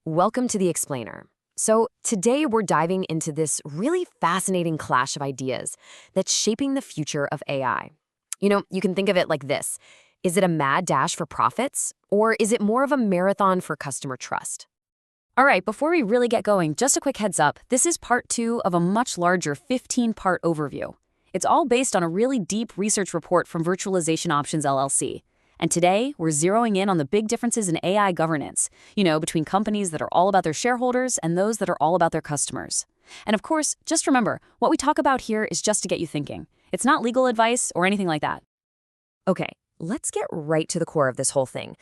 Welcome to the Explainer. So, today we're diving into this really fascinating clash of ideas that's shaping the future of AI. You can think of it like this. Is it a mad dash for profits, or is it more of a marathon for customer trust? All right, before we really get going, just a quick heads up. This is part 2 of a much larger 15-part overview. It's all based on a really deep research report from Virtualization Options LLC. And today, we're zeroing in on the big differences in AI governance, between companies that are all about their shareholders and those that are all about their customers. And of course, just remember, what we talk about here is just to get you thinking. It's not legal advice or anything like that. Okay, let's get right to the core of this whole thing.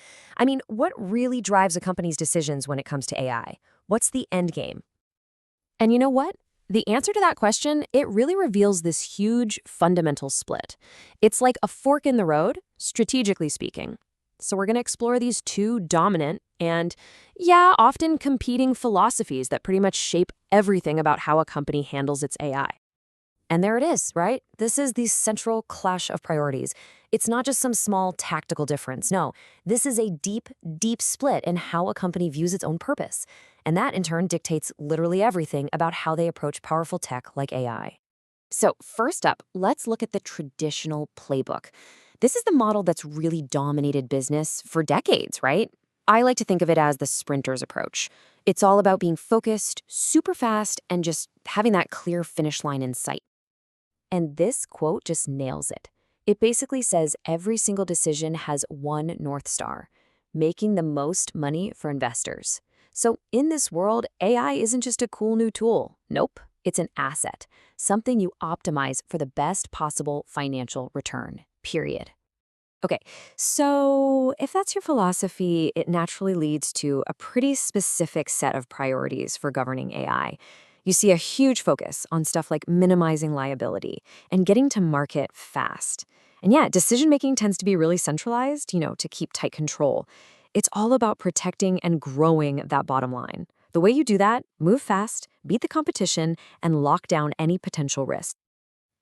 What really drives a company's decisions when it comes to AI? What's the end game? And you know what? The answer to that question, it really reveals this huge fundamental split. It's like a fork in the road, strategically speaking. So we're going to explore these two dominant and, often competing philosophies that pretty much shape everything about how a company handles its AI. And there it is, right? This is the central clash of priorities. It's not just some small tactical difference. No, this is a deep, deep split in how a company views its own purpose. And that, in turn, dictates literally everything about how they approach powerful tech like AI. So first up, let's look at the traditional playbook. This is the model that's really dominated business for decades, right? I like to think of it as the sprinter's approach. It's all about being focused, super fast, and just having that clear finish line in sight. And this quote just nails it. It basically says every single decision has one North Star, making the most money for investors. So in this world, AI isn't just a cool new tool. Nope, it's an asset, something you optimize for the best possible financial return, period. Okay, so if that's your philosophy, it naturally leads to a pretty specific set of priorities for governing AI. You see a huge focus on stuff like minimizing liability and getting to market fast. And decision-making tends to be really centralized, to keep tight control. It's all about protecting and growing that bottom line. The way you do that, move fast, beat the competition, and lock down any potential risk.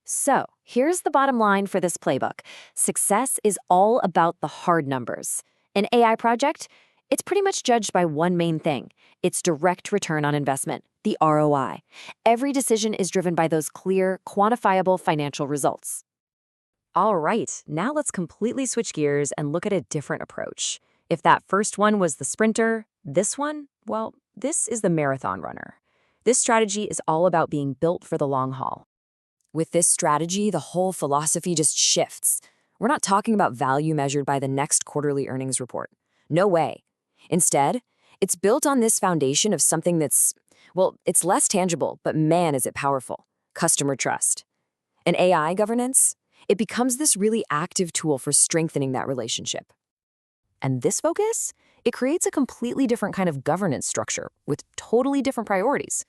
So, here's the bottom line for this playbook. Success is all about the hard numbers. An AI project, it's pretty much judged by one main thing. Its direct return on investment, the ROI. Every decision is driven by those clear, quantifiable financial results. All right, now let's completely switch gears and look at a different approach. If that first one was the sprinter, this one, well, this is the marathon runner. This strategy is all about being built for the long haul. With this strategy, the whole philosophy just shifts. We're not talking about value measured by the next quarterly earnings report. No way. Instead, it's built on this foundation of something that's, it's less tangible, but man, is it powerful. Customer trust. And AI governance, it becomes this really active tool for strengthening that relationship. And this focus, it creates a completely different kind of governance structure with totally different priorities.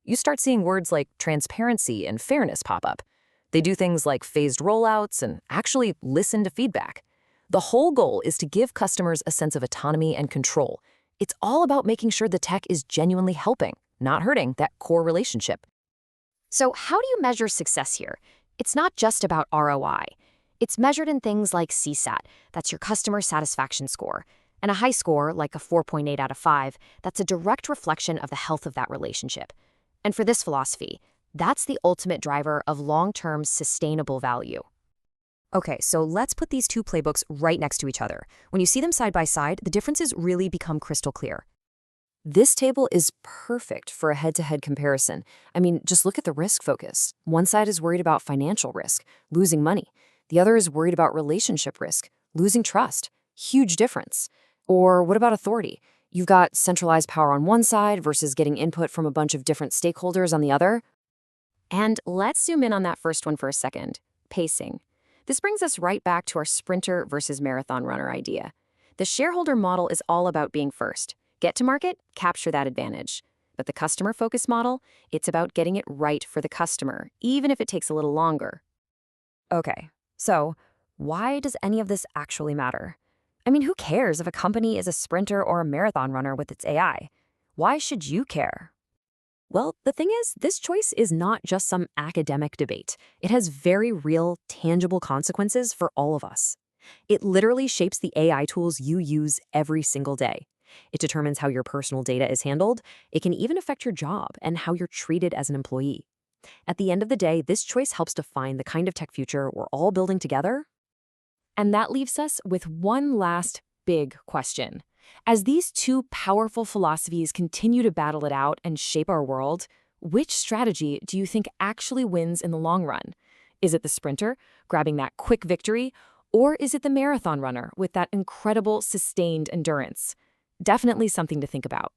You start seeing words like transparency and fairness pop up. They do things like phased rollouts and actually listen to feedback. The whole goal is to give customers a sense of autonomy and control. It's all about making sure the tech is genuinely helping, not hurting that core relationship. So how do you measure success here? It's not just about ROI. It's measured in things like CSAT, that's your customer satisfaction score, and a high score, like a 4.8 out of 5, that's a direct reflection of the health of that relationship. And for this philosophy, that's the ultimate driver of long-term sustainable value. Okay, so let's put these two playbooks right next to each other. When you see them side by side, the differences really become crystal clear. This table is perfect for a head-to-head comparison. Just look at the risk focus. One side is worried about financial risk, losing money. The other is worried about relationship risk, losing trust. Huge difference. Or what about authority? You've got centralized power on one side versus getting input from a bunch of different stakeholders on the other. And let's zoom in on that first one for a second. Pacing. This brings us right back to our sprinter versus marathon runner idea. The shareholder model is all about being first. Get to market, capture that advantage. But the customer-focused model, it's about getting it right for the customer, even if it takes a little longer. Okay, so why does any of this actually matter? Who cares if a company is a sprinter or a marathon runner with its AI? Why should you care? Well, the thing is, this choice is not just some academic debate. It has very real, tangible consequences for all of us. It literally shapes the AI tools you use every single day. It determines how your personal data is handled. It can even affect your job and how you're treated as an employee. At the end of the day, this choice helps define the kind of tech future we're all building together. And that leaves us with one last big question. As these two powerful philosophies continue to battle it out and shape our world, which strategy do you think actually wins in the long run? Is it the sprinter, grabbing that quick victory, or is it the marathon runner with that incredible sustained endurance? Definitely something to think about.